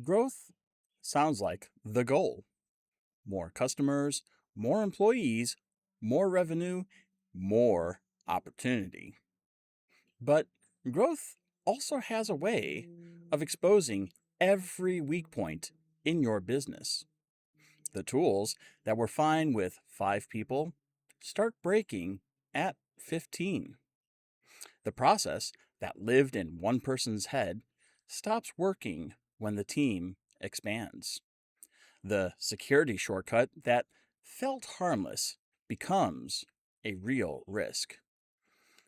Growth sounds like the goal: more customers, more employees, more revenue, more opportunity. But growth also has a way of exposing every weak point in your business. The tools that were fine with 5 people start breaking at 15. The process that lived in one person's head stops working when the team expands. The security shortcut that felt harmless becomes a real risk.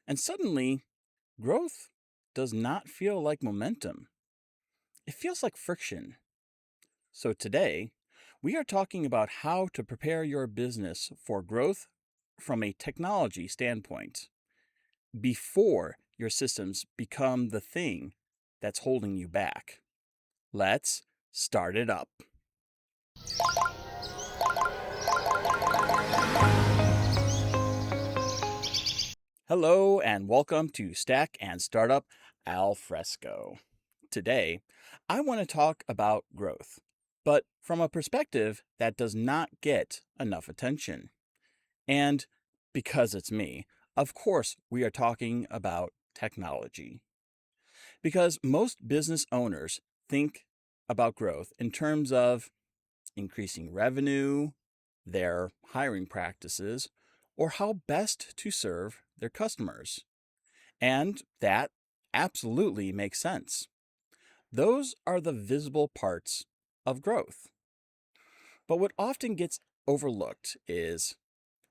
And suddenly, growth does not feel like momentum. It feels like friction. So today, we are talking about how to prepare your business for growth from a technology standpoint before your systems become the thing that's holding you back. Let's start it up. Hello and welcome to Stack and Startup Al Fresco. Today, I want to talk about growth, but from a perspective that does not get enough attention. And because it's me, of course, we are talking about technology. Because most business owners think about growth in terms of increasing revenue, their hiring practices, or how best to serve their customers. And that absolutely makes sense. Those are the visible parts of growth. But what often gets overlooked is,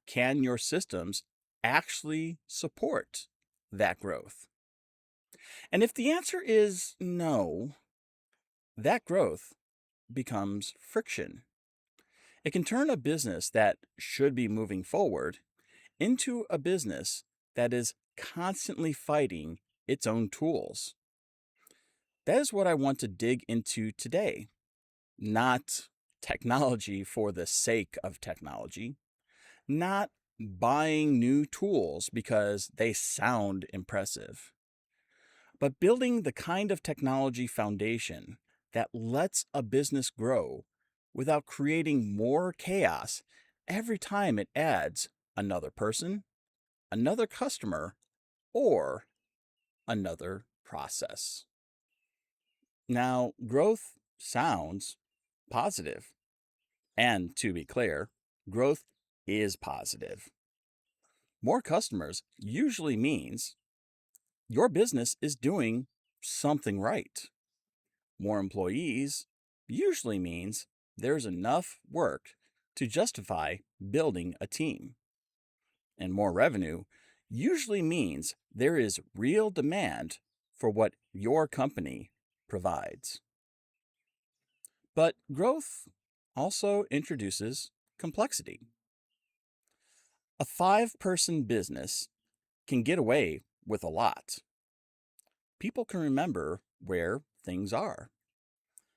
can your systems actually support that growth? And if the answer is no, that growth becomes friction. It can turn a business that should be moving forward into a business that is constantly fighting its own tools. That is what I want to dig into today. Not technology for the sake of technology, not buying new tools because they sound impressive, but building the kind of technology foundation that lets a business grow without creating more chaos every time it adds another person, another customer, or another process. Now, growth sounds positive. And to be clear, growth is positive. More customers usually means your business is doing something right. More employees usually means there's enough work to justify building a team. And more revenue usually means there is real demand for what your company provides. But growth also introduces complexity. A 5-person business can get away with a lot. People can remember where things are.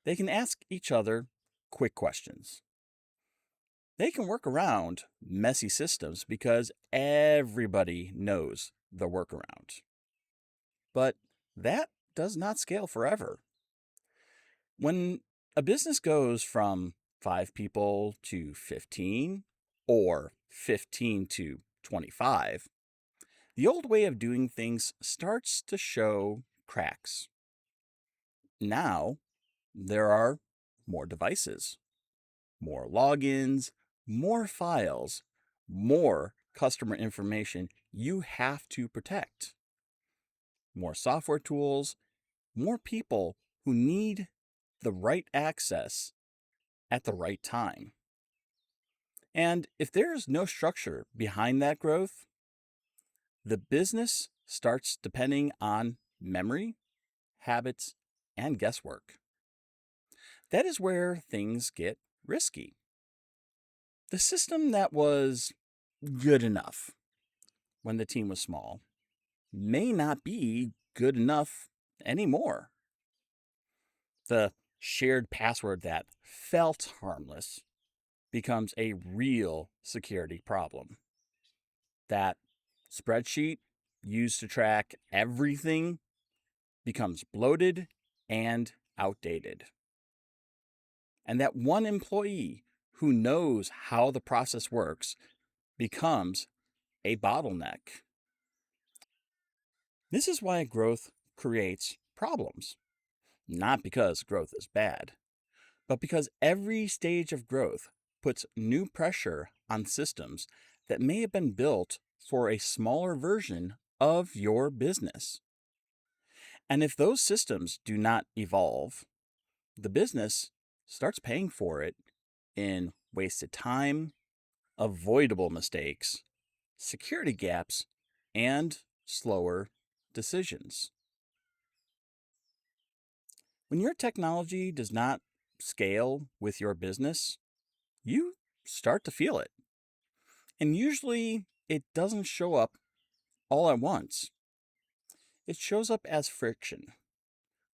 They can ask each other quick questions. They can work around messy systems because everybody knows the workaround. But that does not scale forever. When a business goes from 5 people to 15 or 15 to 25, the old way of doing things starts to show cracks. Now, there are more devices, more logins, more files, more customer information you have to protect, more software tools, more people who need the right access at the right time. And if there is no structure behind that growth, the business starts depending on memory, habits, and guesswork. That is where things get risky. The system that was good enough when the team was small may not be good enough anymore. The shared password that felt harmless becomes a real security problem. That spreadsheet used to track everything becomes bloated and outdated. And that one employee who knows how the process works becomes a bottleneck. This is why growth creates problems, not because growth is bad, but because every stage of growth puts new pressure on systems that may have been built for a smaller version of your business. And if those systems do not evolve, the business starts paying for it in wasted time, avoidable mistakes, security gaps, and slower decisions. When your technology does not scale with your business, you start to feel it. And usually it doesn't show up all at once. It shows up as friction.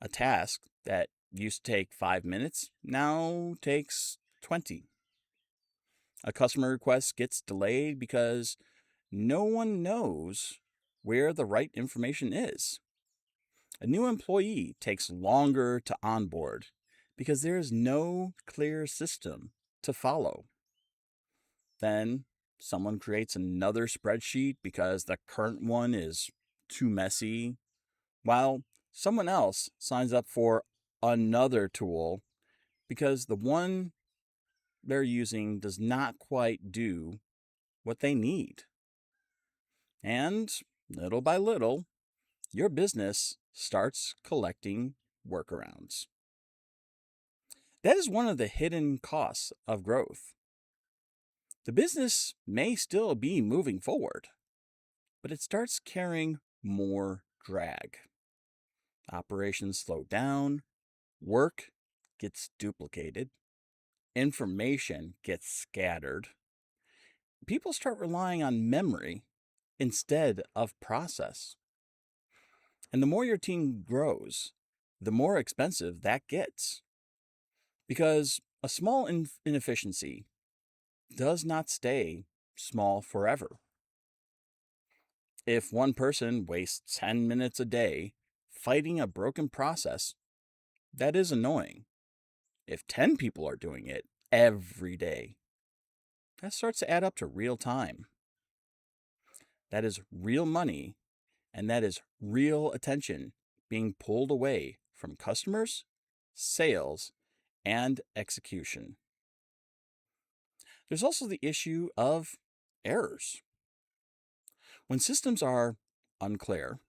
A task that used to take 5 minutes now takes 20. A customer request gets delayed because no one knows where the right information is. A new employee takes longer to onboard because there is no clear system to follow. Then someone creates another spreadsheet because the current one is too messy, while someone else signs up for another tool because the one they're using does not quite do what they need. And little by little, your business starts collecting workarounds. That is one of the hidden costs of growth. The business may still be moving forward, but it starts carrying more drag. Operations slow down, work gets duplicated, information gets scattered. People start relying on memory instead of process. And the more your team grows, the more expensive that gets. Because a small inefficiency does not stay small forever. If one person wastes 10 minutes a day fighting a broken process, that is annoying. If 10 people are doing it every day, that starts to add up to real time. That is real money, and that is real attention being pulled away from customers, sales, and execution. There's also the issue of errors. When systems are unclear,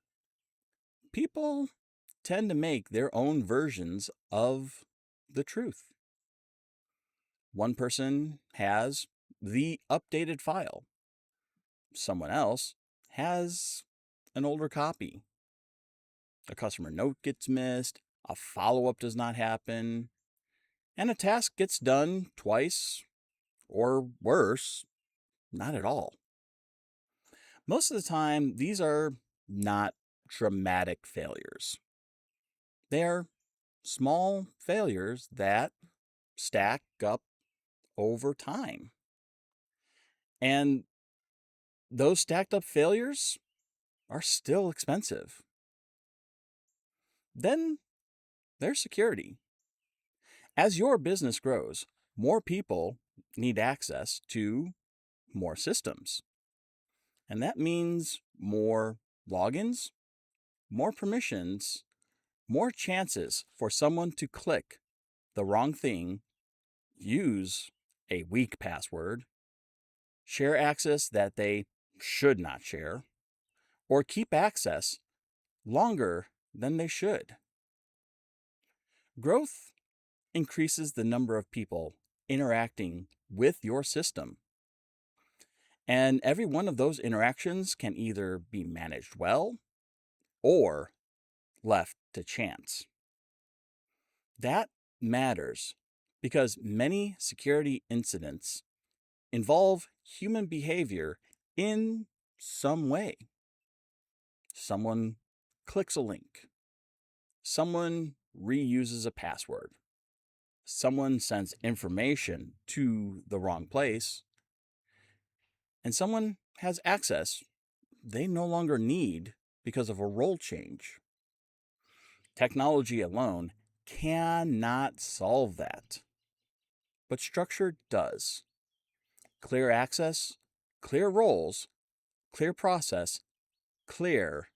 people tend to make their own versions of the truth. One person has the updated file, someone else has an older copy. A customer note gets missed, a follow up does not happen, and a task gets done twice, or worse, not at all. Most of the time, these are not dramatic failures. They are small failures that stack up over time. And those stacked up failures are still expensive. Then there's security. As your business grows, more people need access to more systems. And that means more logins, more permissions, more chances for someone to click the wrong thing, use a weak password, share access that they should not share, or keep access longer than they should. Growth increases the number of people interacting with your system. And every one of those interactions can either be managed well or left to chance. That matters because many security incidents involve human behavior in some way. Someone clicks a link. Someone reuses a password. Someone sends information to the wrong place. And someone has access they no longer need because of a role change. Technology alone cannot solve that. but structure does. Clear access, clear roles, clear process, clear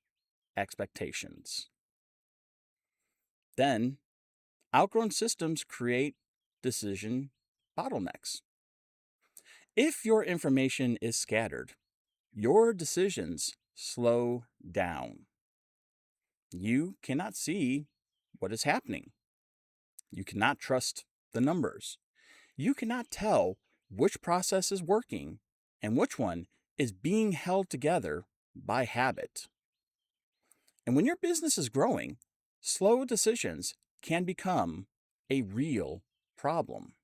expectations. Then, outgrown systems create decision bottlenecks. If your information is scattered, your decisions slow down. You cannot see what is happening. You cannot trust the numbers. You cannot tell which process is working and which one is being held together by habit. And when your business is growing, slow decisions can become a real problem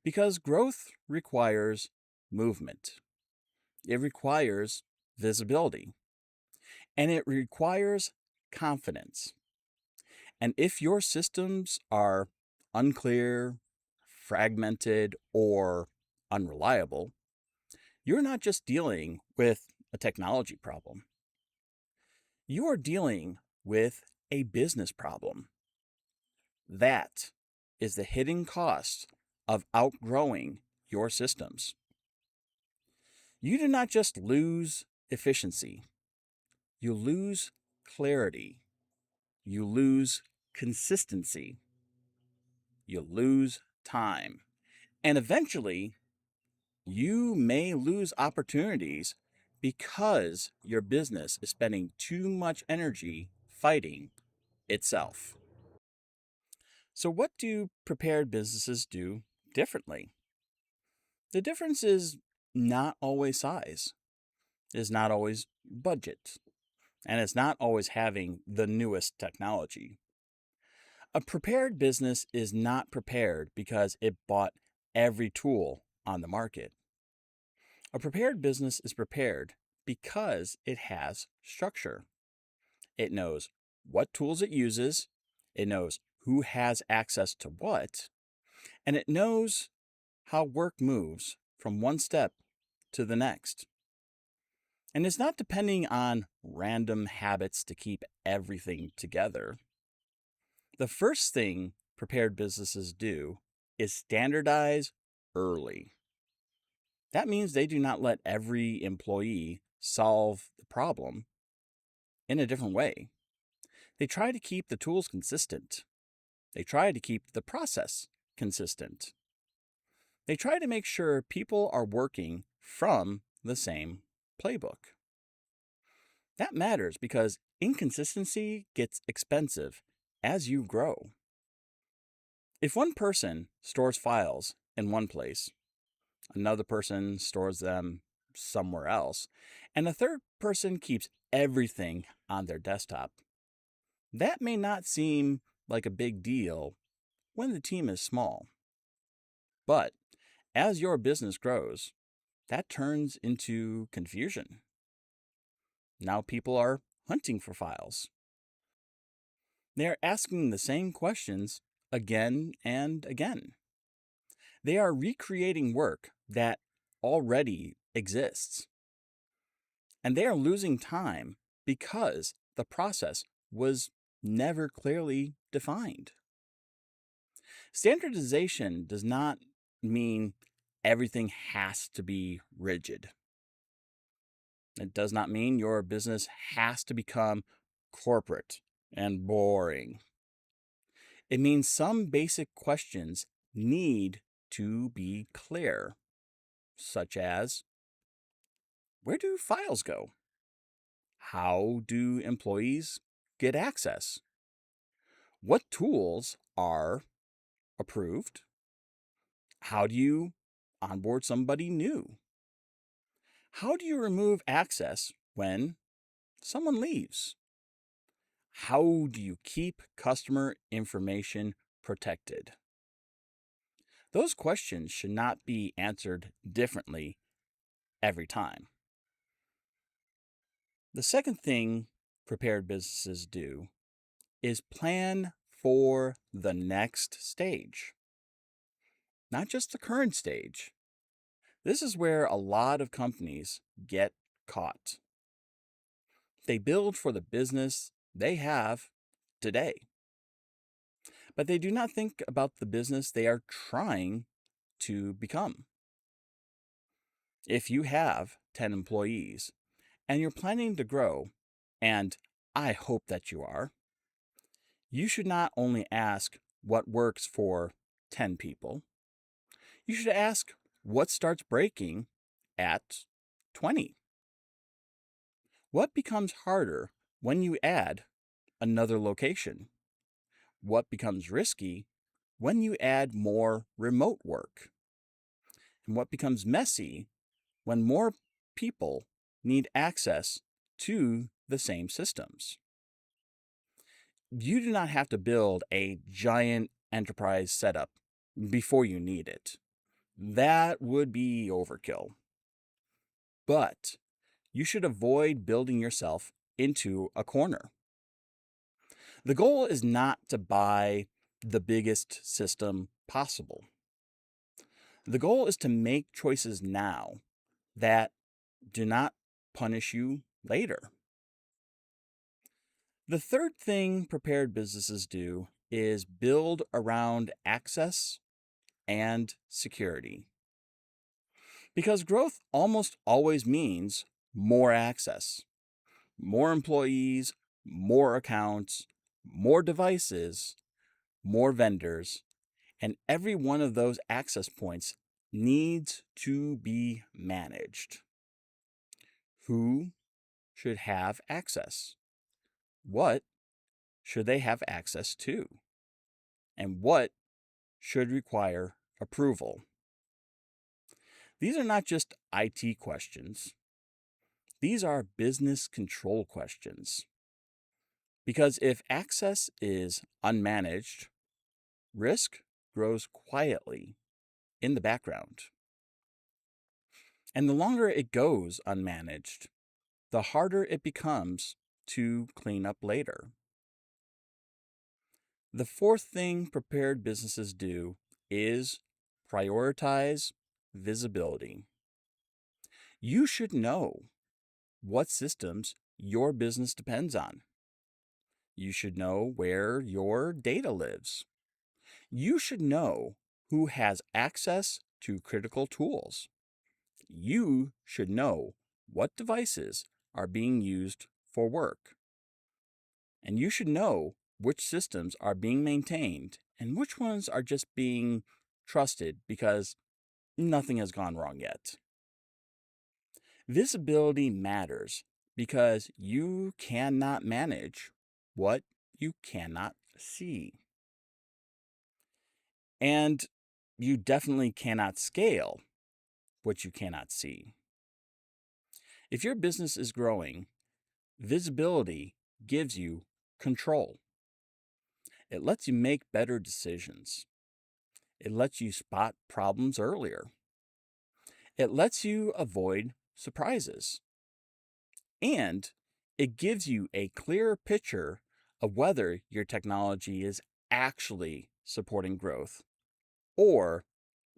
because growth requires movement. It requires visibility and it requires confidence. And if your systems are unclear, fragmented, or unreliable, you're not just dealing with a technology problem. You are dealing with a business problem. That is the hidden cost of outgrowing your systems. You do not just lose efficiency, you lose clarity, you lose consistency, you lose time, and eventually you may lose opportunities because your business is spending too much energy fighting itself. So, what do prepared businesses do differently? The difference is not always size, is not always budget, and it's not always having the newest technology. A prepared business is not prepared because it bought every tool on the market. A prepared business is prepared because it has structure. It knows what tools it uses, it knows who has access to what, and it knows how work moves from one step to the next. And it's not depending on random habits to keep everything together. The first thing prepared businesses do is standardize early. That means they do not let every employee solve the problem in a different way. They try to keep the tools consistent. They try to keep the process consistent. They try to make sure people are working from the same playbook. That matters because inconsistency gets expensive as you grow. If one person stores files in one place, another person stores them somewhere else, and a third person keeps everything on their desktop, that may not seem like a big deal when the team is small. But as your business grows, that turns into confusion. Now people are hunting for files. They are asking the same questions again and again. They are recreating work that already exists. And they are losing time because the process was never clearly defined. Standardization does not mean everything has to be rigid. It does not mean your business has to become corporate and boring. It means some basic questions need to be clear, such as where do files go? How do employees get access? What tools are approved? How do you onboard somebody new? How do you remove access when someone leaves? How do you keep customer information protected? Those questions should not be answered differently every time. The second thing prepared businesses do is plan for the next stage, not just the current stage. This is where a lot of companies get caught. They build for the business they have today. but they do not think about the business they are trying to become. If you have 10 employees and you're planning to grow, and I hope that you are, you should not only ask what works for 10 people, you should ask what starts breaking at 20. What becomes harder when you add another location? What becomes risky when you add more remote work? And what becomes messy when more people need access to the same systems? You do not have to build a giant enterprise setup before you need it. That would be overkill. But you should avoid building yourself into a corner. The goal is not to buy the biggest system possible. The goal is to make choices now that do not punish you later. The third thing prepared businesses do is build around access and security. Because growth almost always means more access, more employees, more accounts, more devices, more vendors, and every one of those access points needs to be managed. Who should have access? What should they have access to? And what should require approval? These are not just IT questions. These are business control questions. Because if access is unmanaged, risk grows quietly in the background. And the longer it goes unmanaged, the harder it becomes to clean up later. The fourth thing prepared businesses do is prioritize visibility. You should know what systems your business depends on. You should know where your data lives. You should know who has access to critical tools. You should know what devices are being used for work. And you should know which systems are being maintained and which ones are just being trusted because nothing has gone wrong yet. Visibility matters because you cannot manage what you cannot see. And you definitely cannot scale what you cannot see. If your business is growing, visibility gives you control. It lets you make better decisions. It lets you spot problems earlier. It lets you avoid surprises. And it gives you a clearer picture of whether your technology is actually supporting growth or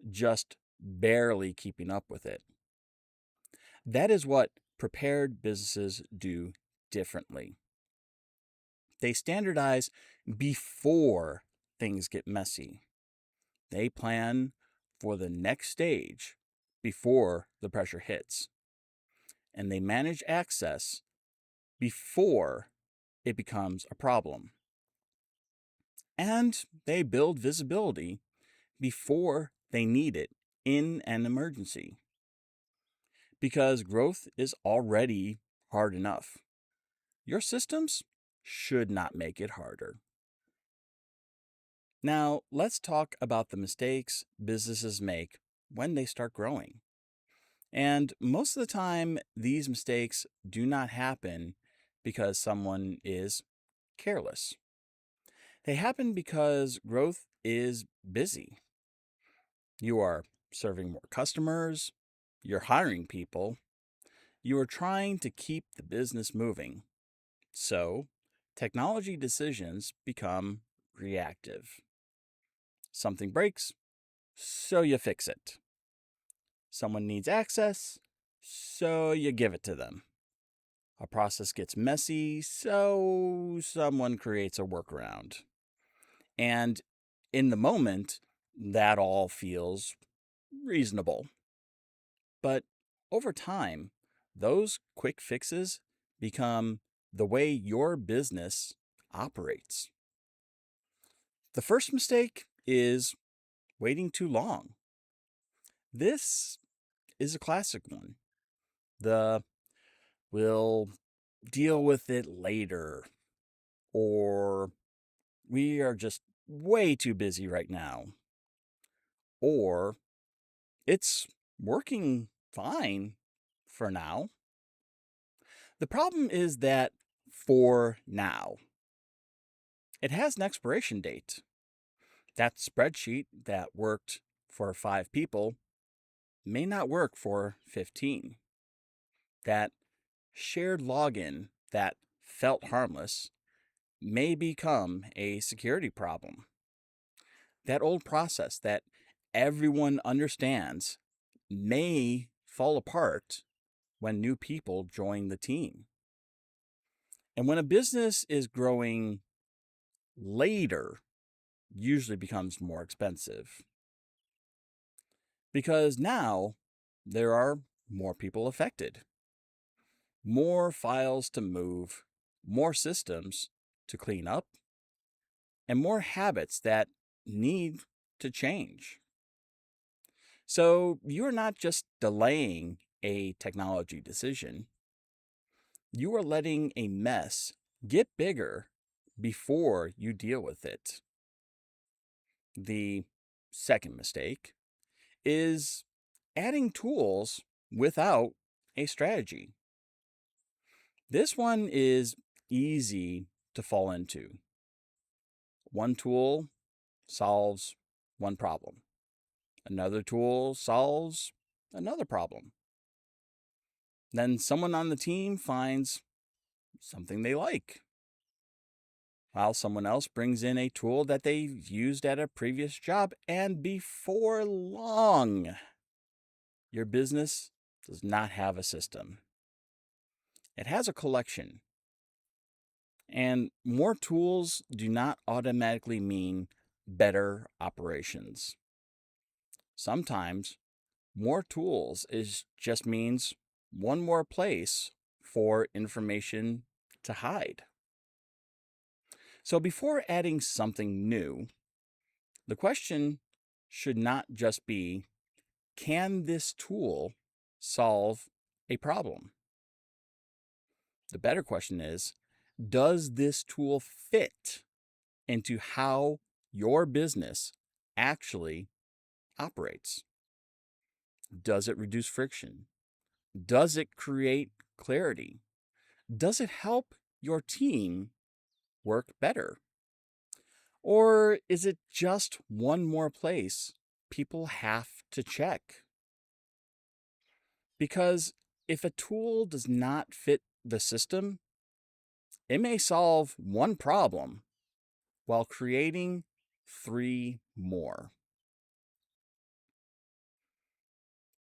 just barely keeping up with it. That is what prepared businesses do differently. They standardize before things get messy. They plan for the next stage before the pressure hits. And they manage access before it becomes a problem. And they build visibility before they need it in an emergency. Because growth is already hard enough. Your systems should not make it harder. Now, let's talk about the mistakes businesses make when they start growing. And most of the time, these mistakes do not happen because someone is careless. They happen because growth is busy. You are serving more customers, you're hiring people, you are trying to keep the business moving. So, technology decisions become reactive. Something breaks, so you fix it. Someone needs access, so you give it to them. A process gets messy, so someone creates a workaround. And In the moment, that all feels reasonable. But over time, those quick fixes become the way your business operates. The first mistake is waiting too long. This is a classic one. The we'll deal with it later, or we are just way too busy right now, or it's working fine for now. The problem is that for now, it has an expiration date. That spreadsheet that worked for 5 people may not work for 15. That shared login that felt harmless may become a security problem. That old process that everyone understands may fall apart when new people join the team. And when a business is growing later, usually becomes more expensive because now there are more people affected, more files to move, more systems to clean up, and more habits that need to change. So you're not just delaying a technology decision, you are letting a mess get bigger before you deal with it. The second mistake is adding tools without a strategy. This one is easy to fall into. One tool solves one problem. Another tool solves another problem. Then someone on the team finds something they like, while someone else brings in a tool that they used at a previous job, and before long, your business does not have a system. It has a collection. And more tools do not automatically mean better operations. Sometimes more tools just means one more place for information to hide. So before adding something new, the question should not just be, can this tool solve a problem? The better question is, does this tool fit into how your business actually operates? Does it reduce friction? Does it create clarity? Does it help your team work better? Or is it just one more place people have to check? Because if a tool does not fit the system, it may solve one problem while creating 3 more.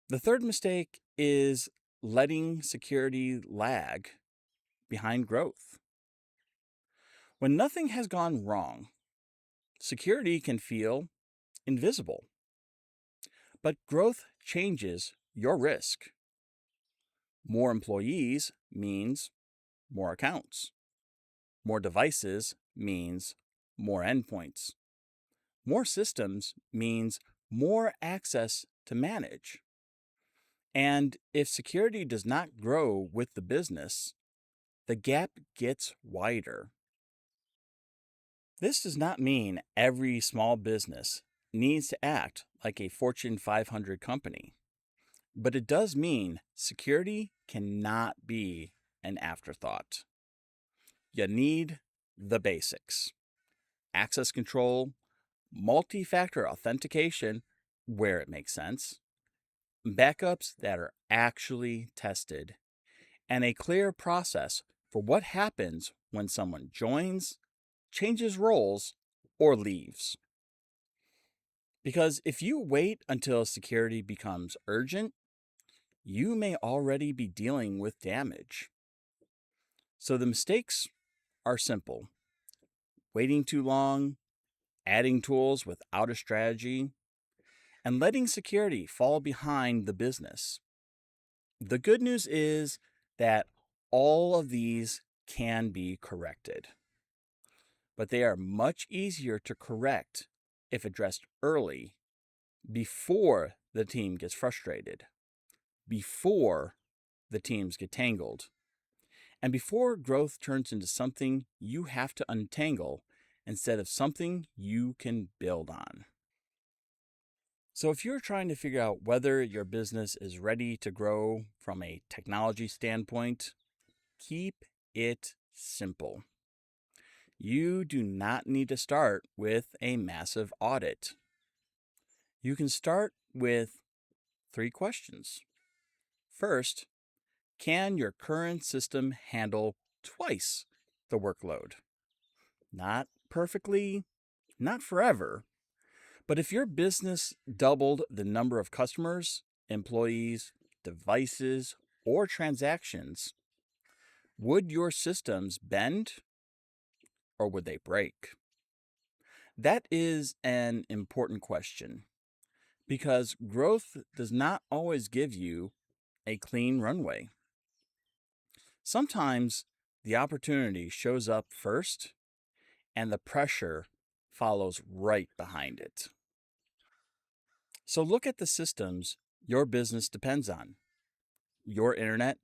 The third mistake is letting security lag behind growth. When nothing has gone wrong, security can feel invisible. But growth changes your risk. More employees means more accounts. More devices means more endpoints. More systems means more access to manage. And if security does not grow with the business, the gap gets wider. This does not mean every small business needs to act like a Fortune 500 company, but it does mean security cannot be an afterthought. You need the basics: access control, multi factor authentication where it makes sense, backups that are actually tested, and a clear process for what happens when someone joins, changes roles, or leaves. Because if you wait until security becomes urgent, you may already be dealing with damage. So the mistakes are simple: waiting too long, adding tools without a strategy, and letting security fall behind the business. The good news is that all of these can be corrected, but they are much easier to correct if addressed early, before the team gets frustrated, before the teams get tangled, and before growth turns into something you have to untangle instead of something you can build on. So, if you're trying to figure out whether your business is ready to grow from a technology standpoint, keep it simple. You do not need to start with a massive audit. You can start with 3 questions. First, can your current system handle twice the workload? Not perfectly, not forever, but if your business doubled the number of customers, employees, devices, or transactions, would your systems bend or would they break? That is an important question because growth does not always give you a clean runway. Sometimes the opportunity shows up first and the pressure follows right behind it. So look at the systems your business depends on: your internet,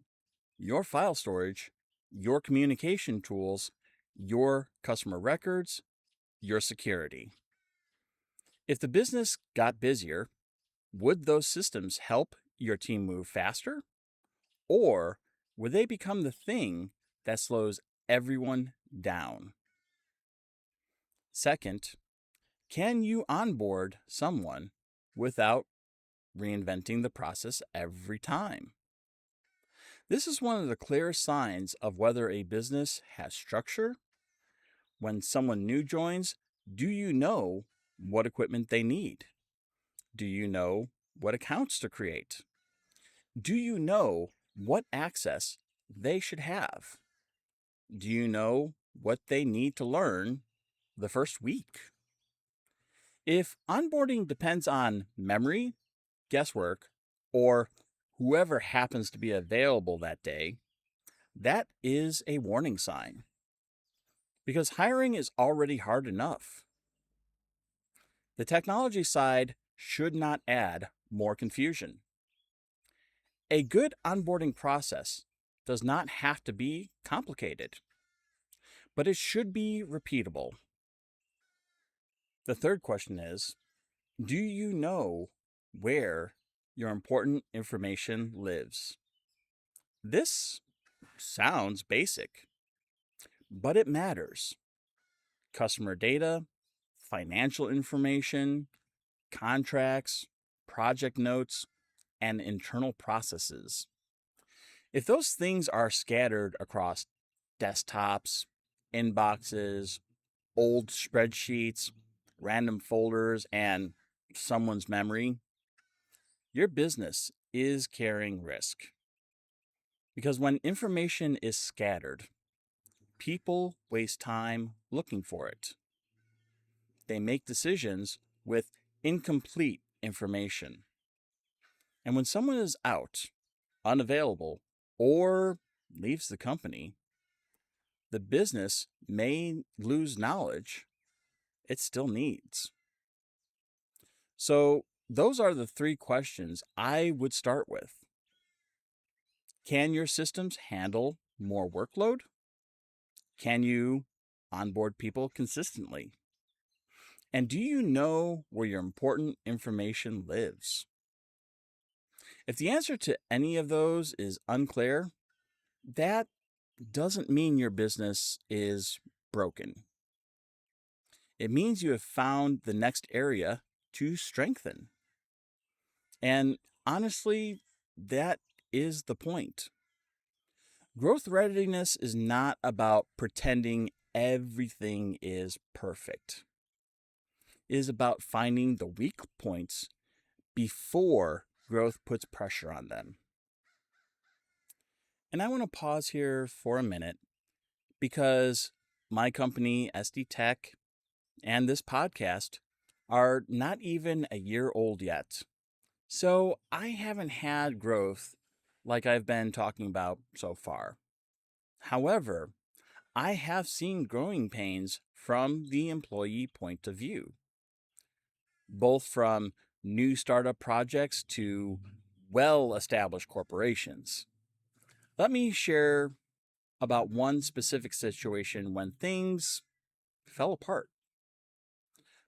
your file storage, your communication tools, your customer records, your security. If the business got busier, would those systems help your team move faster? Or would they become the thing that slows everyone down? Second, can you onboard someone without reinventing the process every time? This is one of the clearest signs of whether a business has structure. When someone new joins, do you know what equipment they need? Do you know what accounts to create? Do you know what access they should have? Do you know what they need to learn the first week? If onboarding depends on memory, guesswork, or whoever happens to be available that day, that is a warning sign because hiring is already hard enough. The technology side should not add more confusion. A good onboarding process does not have to be complicated, but it should be repeatable. The third question is, do you know where your important information lives? This sounds basic, but it matters. Customer data, financial information, contracts, project notes, and internal processes. If those things are scattered across desktops, inboxes, old spreadsheets, random folders, and someone's memory, your business is carrying risk. Because when information is scattered, people waste time looking for it. They make decisions with incomplete information. And when someone is out, unavailable, or leaves the company, the business may lose knowledge it still needs. So, those are the 3 questions I would start with. Can your systems handle more workload? Can you onboard people consistently? And do you know where your important information lives? If the answer to any of those is unclear, that doesn't mean your business is broken. It means you have found the next area to strengthen. And honestly, that is the point. Growth readiness is not about pretending everything is perfect. It is about finding the weak points before growth puts pressure on them. And I want to pause here for a minute because my company, SD Tech, and this podcast are not even a year old yet. So I haven't had growth like I've been talking about so far. However, I have seen growing pains from the employee point of view, both from new startup projects to well established corporations. Let me share about one specific situation when things fell apart.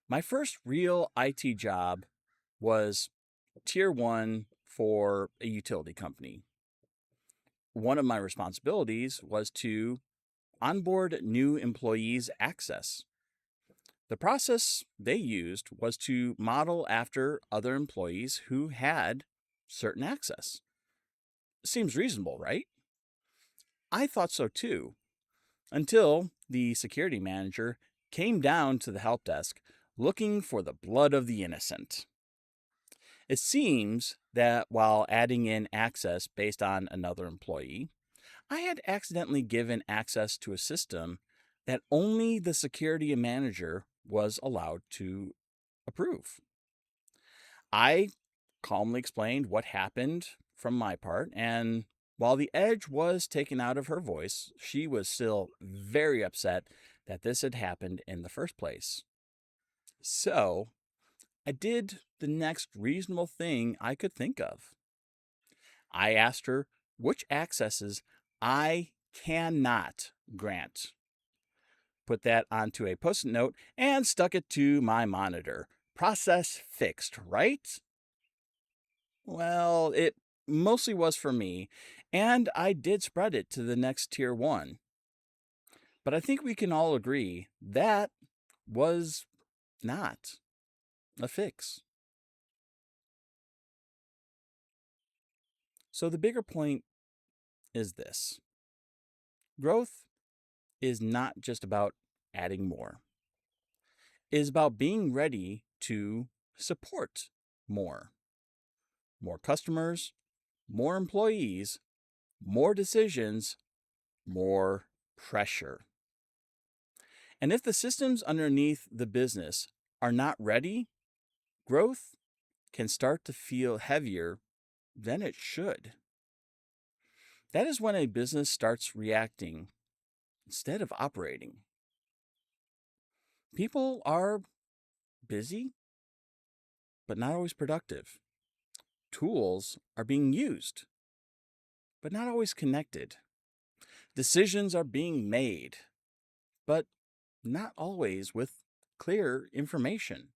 My first real IT job was tier one for a utility company. One of my responsibilities was to onboard new employees' access. The process they used was to model after other employees who had certain access. Seems reasonable, right? I thought so too, until the security manager came down to the help desk looking for the blood of the innocent. It seems that while adding in access based on another employee, I had accidentally given access to a system that only the security manager was allowed to approve. I calmly explained what happened from my part, and while the edge was taken out of her voice, she was still very upset that this had happened in the first place. So, I did the next reasonable thing I could think of. I asked her which accesses I cannot grant. Put that onto a post it note and stuck it to my monitor. Process fixed, right? Well, it mostly was for me, and I did spread it to the next tier one. But I think we can all agree that was not a fix. So the bigger point is this: growth is not just about adding more, it is about being ready to support more. More customers, more employees, more decisions, more pressure. And if the systems underneath the business are not ready, growth can start to feel heavier than it should. That is when a business starts reacting instead of operating. People are busy, but not always productive. Tools are being used, but not always connected. Decisions are being made, but not always with clear information.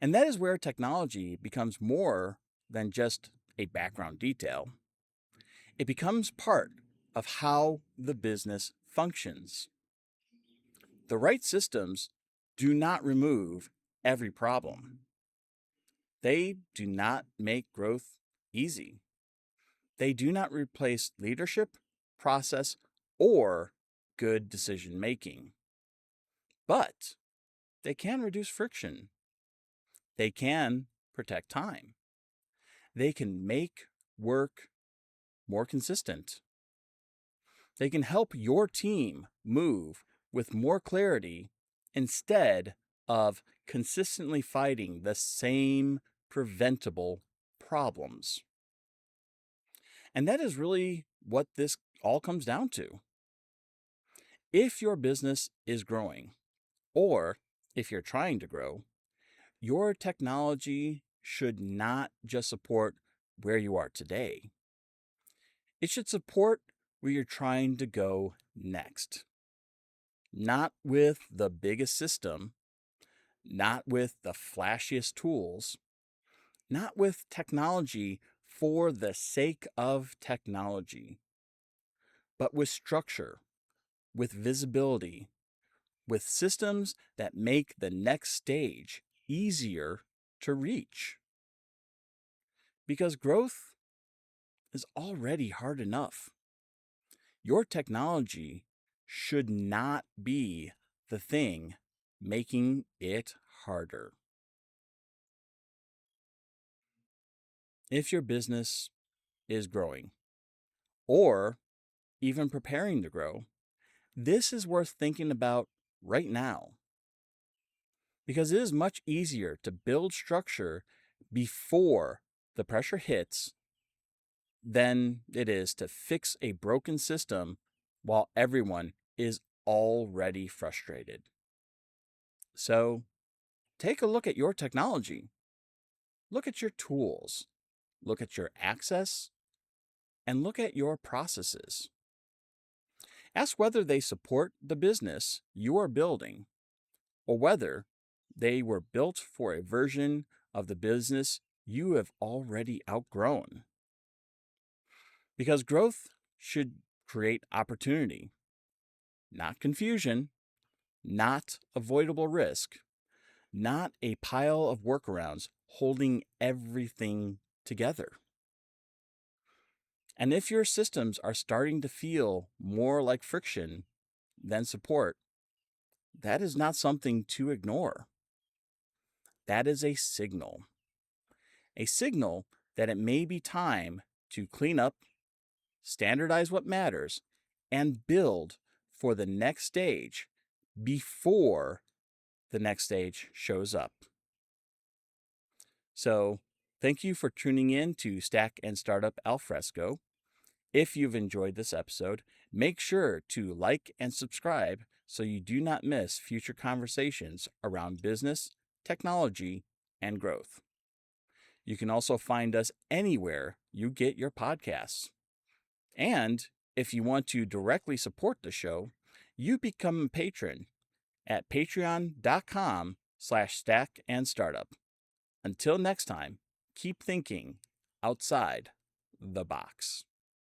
And that is where technology becomes more than just a background detail. It becomes part of how the business functions. The right systems do not remove every problem. They do not make growth easy. They do not replace leadership, process, or good decision making. But they can reduce friction. They can protect time. They can make work more consistent. They can help your team move with more clarity instead of consistently fighting the same preventable problems. And that is really what this all comes down to. If your business is growing, or if you're trying to grow, your technology should not just support where you are today. It should support where you're trying to go next. Not with the biggest system, not with the flashiest tools, not with technology for the sake of technology, but with structure, with visibility, with systems that make the next stage easier to reach. Because growth is already hard enough. Your technology should not be the thing making it harder. If your business is growing or even preparing to grow, this is worth thinking about right now. because it is much easier to build structure before the pressure hits than it is to fix a broken system while everyone is already frustrated. So take a look at your technology, look at your tools, look at your access, and look at your processes. Ask whether they support the business you are building or whether they were built for a version of the business you have already outgrown. Because growth should create opportunity, not confusion, not avoidable risk, not a pile of workarounds holding everything together. And if your systems are starting to feel more like friction than support, that is not something to ignore. That is a signal that it may be time to clean up, standardize what matters, and build for the next stage before the next stage shows up. So, thank you for tuning in to Stack and Startup Alfresco. If you've enjoyed this episode, make sure to like and subscribe so you do not miss future conversations around business, technology, and growth. You can also find us anywhere you get your podcasts. And if you want to directly support the show, you become a patron at patreon.com/stackandstartup. Until next time, keep thinking outside the box.